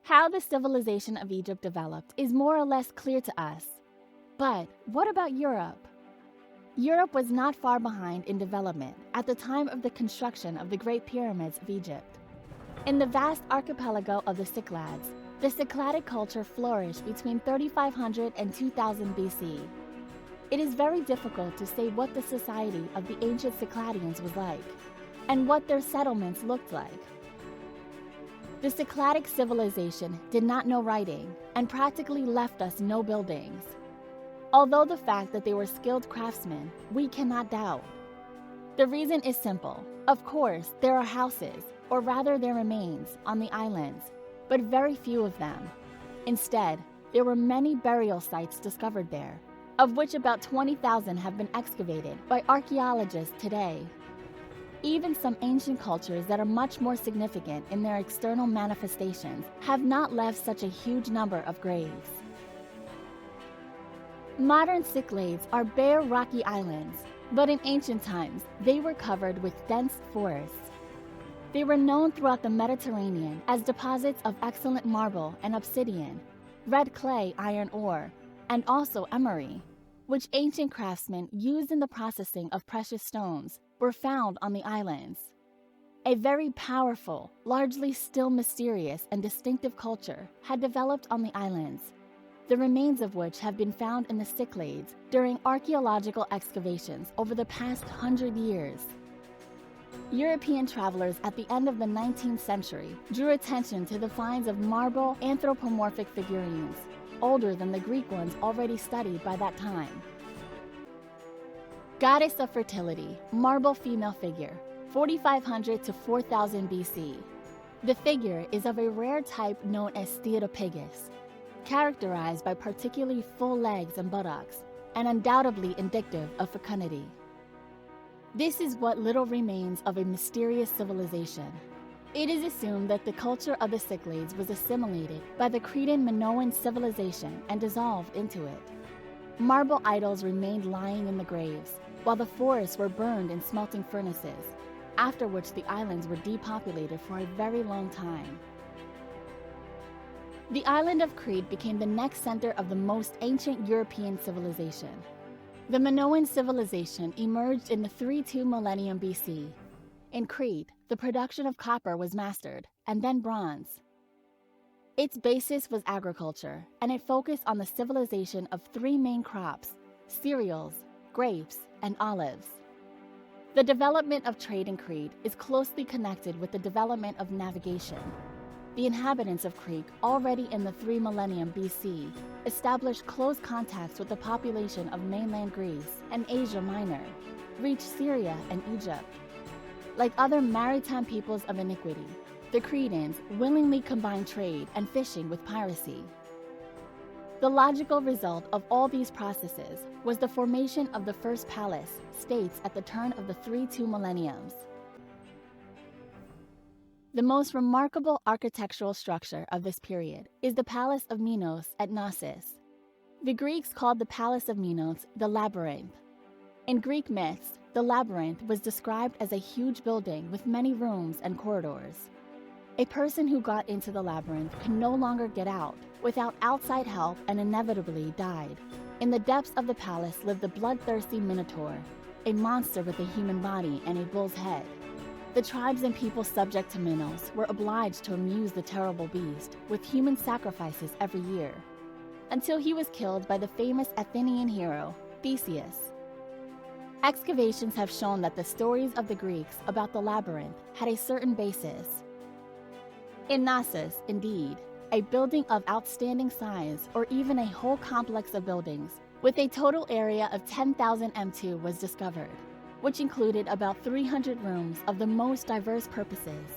How the civilization of Egypt developed is more or less clear to us. But what about Europe? Europe was not far behind in development at the time of the construction of the Great Pyramids of Egypt. In the vast archipelago of the Cyclades, the Cycladic culture flourished between 3500 and 2000 BC. It is very difficult to say what the society of the ancient Cycladians was like, and what their settlements looked like. The Cycladic civilization did not know writing and practically left us no buildings. Although the fact that they were skilled craftsmen, we cannot doubt. The reason is simple. Of course, there are houses, or rather their remains, on the islands, but very few of them. Instead, there were many burial sites discovered there, of which about 20,000 have been excavated by archaeologists today. Even some ancient cultures that are much more significant in their external manifestations have not left such a huge number of graves. Modern Cyclades are bare rocky islands, but in ancient times, they were covered with dense forests. They were known throughout the Mediterranean as deposits of excellent marble and obsidian, red clay iron ore, and also emery, which ancient craftsmen used in the processing of precious stones, were found on the islands. A very powerful, largely still mysterious and distinctive culture had developed on the islands, the remains of which have been found in the Cyclades during archaeological excavations over the past 100 years. European travelers at the end of the 19th century drew attention to the finds of marble anthropomorphic figurines, older than the Greek ones already studied by that time. Goddess of fertility, marble female figure, 4500 to 4000 BC. The figure is of a rare type known as Steatopigus, characterized by particularly full legs and buttocks, and undoubtedly indicative of fecundity. This is what little remains of a mysterious civilization. It is assumed that the culture of the Cyclades was assimilated by the Cretan Minoan civilization and dissolved into it. Marble idols remained lying in the graves, while the forests were burned in smelting furnaces, after which the islands were depopulated for a very long time. The island of Crete became the next center of the most ancient European civilization. The Minoan civilization emerged in the 3-2 millennium BC. In Crete, the production of copper was mastered, and then bronze. Its basis was agriculture, and it focused on the civilization of 3 main crops: cereals, grapes, and olives. The development of trade in Crete is closely connected with the development of navigation. The inhabitants of Crete, already in the 3 millennium BC, established close contacts with the population of mainland Greece and Asia Minor, reached Syria and Egypt. Like other maritime peoples of antiquity, the Cretans willingly combined trade and fishing with piracy. The logical result of all these processes was the formation of the first palace states at the turn of the 3-2 millenniums. The most remarkable architectural structure of this period is the Palace of Minos at Knossos. The Greeks called the Palace of Minos the Labyrinth. In Greek myths, the labyrinth was described as a huge building with many rooms and corridors. A person who got into the labyrinth could no longer get out without outside help and inevitably died. In the depths of the palace lived the bloodthirsty Minotaur, a monster with a human body and a bull's head. The tribes and people subject to Minos were obliged to amuse the terrible beast with human sacrifices every year, until he was killed by the famous Athenian hero, Theseus. Excavations have shown that the stories of the Greeks about the labyrinth had a certain basis. In Knossos, indeed, a building of outstanding size, or even a whole complex of buildings, with a total area of 10,000 m2 was discovered, which included about 300 rooms of the most diverse purposes.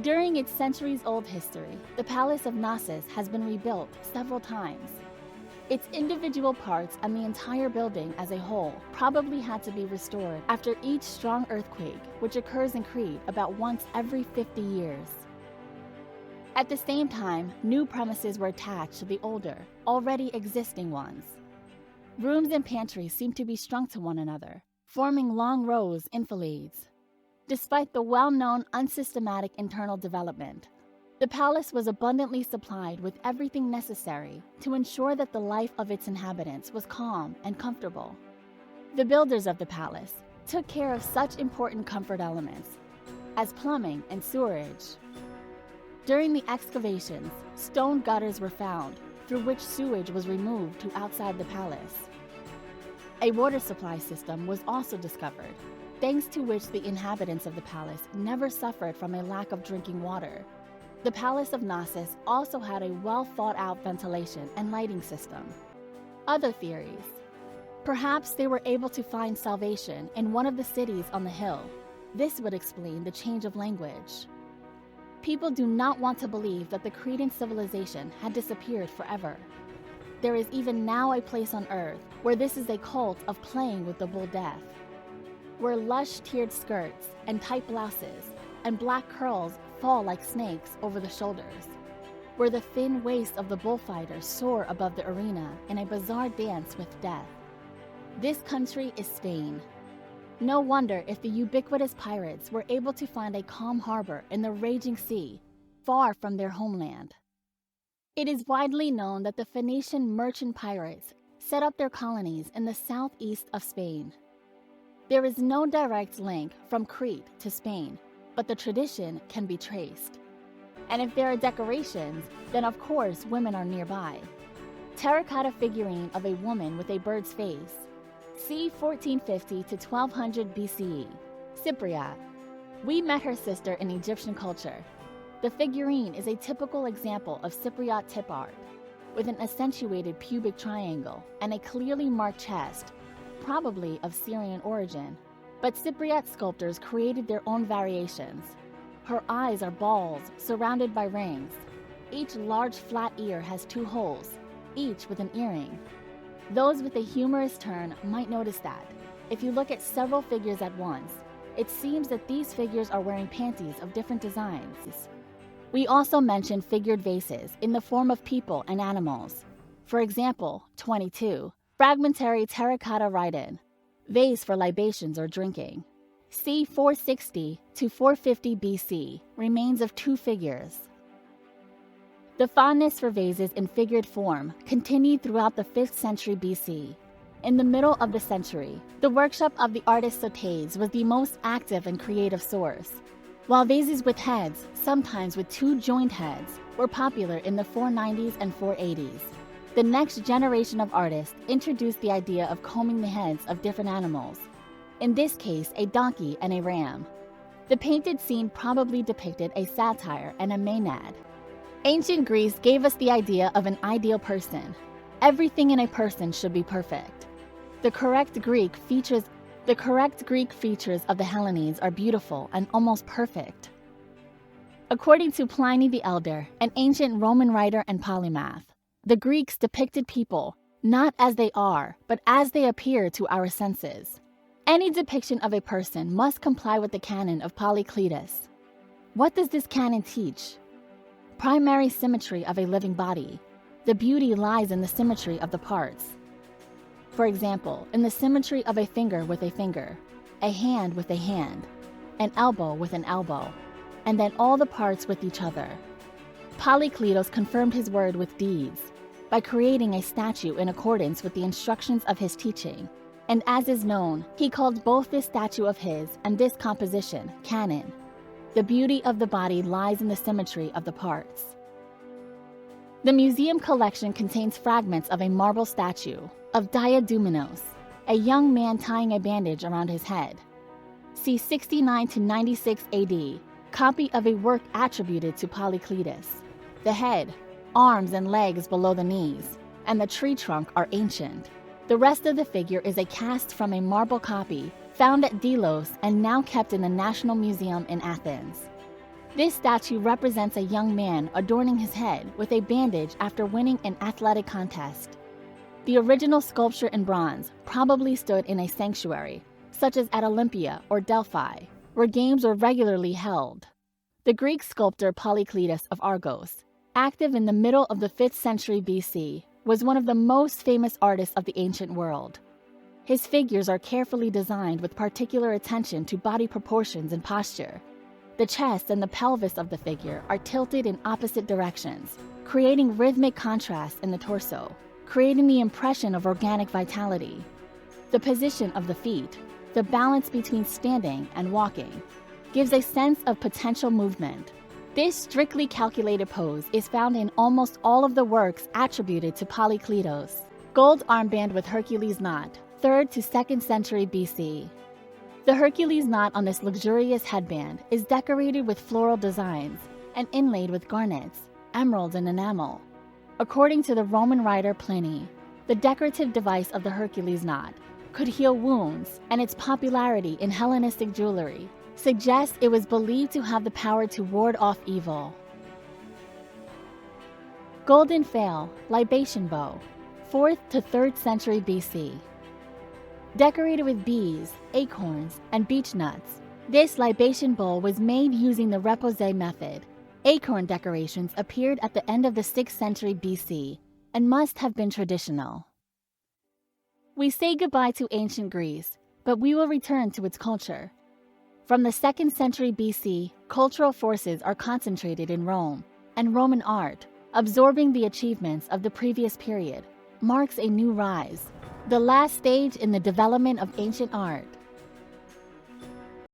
During its centuries-old history, the Palace of Knossos has been rebuilt several times. Its individual parts and the entire building as a whole probably had to be restored after each strong earthquake, which occurs in Crete about once every 50 years. At the same time, new premises were attached to the older, already existing ones. Rooms and pantries seem to be strung to one another, forming long rows enfilades. Despite the well-known unsystematic internal development, The palace was abundantly supplied with everything necessary to ensure that the life of its inhabitants was calm and comfortable. The builders of the palace took care of such important comfort elements as plumbing and sewerage. During the excavations, stone gutters were found through which sewage was removed to outside the palace. A water supply system was also discovered, thanks to which the inhabitants of the palace never suffered from a lack of drinking water. The Palace of Knossos also had a well-thought-out ventilation and lighting system. Other theories. Perhaps they were able to find salvation in one of the cities on the hill. This would explain the change of language. People do not want to believe that the Cretan civilization had disappeared forever. There is even now a place on Earth where this is a cult of playing with the bull death, where lush tiered skirts and tight blouses and black curls fall like snakes over the shoulders, where the thin waist of the bullfighters soar above the arena in a bizarre dance with death. This country is Spain. No wonder if the ubiquitous pirates were able to find a calm harbor in the raging sea, far from their homeland. It is widely known that the Phoenician merchant pirates set up their colonies in the southeast of Spain. There is no direct link from Crete to Spain, but the tradition can be traced. And if there are decorations, then of course women are nearby. Terracotta figurine of a woman with a bird's face. C. 1450 to 1200 BCE. Cypriot. We met her sister in Egyptian culture. The figurine is a typical example of Cypriot tip art, with an accentuated pubic triangle and a clearly marked chest, probably of Syrian origin. But Cypriot sculptors created their own variations. Her eyes are balls surrounded by rings. Each large flat ear has 2 holes, each with an earring. Those with a humorous turn might notice that, if you look at several figures at once, it seems that these figures are wearing panties of different designs. We also mention figured vases in the form of people and animals. For example, 22, fragmentary terracotta write-in, vase for libations or drinking. C. 460 to 450 BC, remains of 2 figures. The fondness for vases in figured form continued throughout the 5th century BC. In the middle of the century, the workshop of the artist Sotates was the most active and creative source. While vases with heads, sometimes with 2 joined heads, were popular in the 490s and 480s. The next generation of artists introduced the idea of combing the heads of different animals, in this case a donkey and a ram. The painted scene probably depicted a satyr and a maenad. Ancient Greece gave us the idea of an ideal person. Everything in a person should be perfect. The correct Greek features of the Hellenes are beautiful and almost perfect. According to Pliny the Elder, an ancient Roman writer and polymath, the Greeks depicted people not as they are, but as they appear to our senses. Any depiction of a person must comply with the canon of Polycletus. What does this canon teach? Primary symmetry of a living body. The beauty lies in the symmetry of the parts. For example, in the symmetry of a finger with a finger, a hand with a hand, an elbow with an elbow, and then all the parts with each other. Polycletus confirmed his word with deeds by creating a statue in accordance with the instructions of his teaching. And as is known, he called both this statue of his and this composition canon. The beauty of the body lies in the symmetry of the parts. The museum collection contains fragments of a marble statue of Diadumenos, a young man tying a bandage around his head. C. 69 to 96 AD, copy of a work attributed to Polycletus. The head, arms and legs below the knees, and the tree trunk are ancient. The rest of the figure is a cast from a marble copy found at Delos and now kept in the National Museum in Athens. This statue represents a young man adorning his head with a bandage after winning an athletic contest. The original sculpture in bronze probably stood in a sanctuary, such as at Olympia or Delphi, where games were regularly held. The Greek sculptor Polycletus of Argos, active in the middle of the 5th century BC, was one of the most famous artists of the ancient world. His figures are carefully designed with particular attention to body proportions and posture. The chest and the pelvis of the figure are tilted in opposite directions, creating rhythmic contrast in the torso, creating the impression of organic vitality. The position of the feet, the balance between standing and walking, gives a sense of potential movement. This strictly calculated pose is found in almost all of the works attributed to Polykleitos. Gold armband with Hercules knot, 3rd to 2nd century BC. The Hercules knot on this luxurious headband is decorated with floral designs and inlaid with garnets, emeralds, and enamel. According to the Roman writer Pliny, the decorative device of the Hercules knot could heal wounds, and its popularity in Hellenistic jewelry suggests it was believed to have the power to ward off evil. Golden Phail, libation bow, 4th to 3rd century BC. Decorated with bees, acorns, and beech nuts, this libation bowl was made using the repoussé method. Acorn decorations appeared at the end of the 6th century BC and must have been traditional. We say goodbye to ancient Greece, but we will return to its culture. From the 2nd century BC, cultural forces are concentrated in Rome, and Roman art, absorbing the achievements of the previous period, marks a new rise, the last stage in the development of ancient art.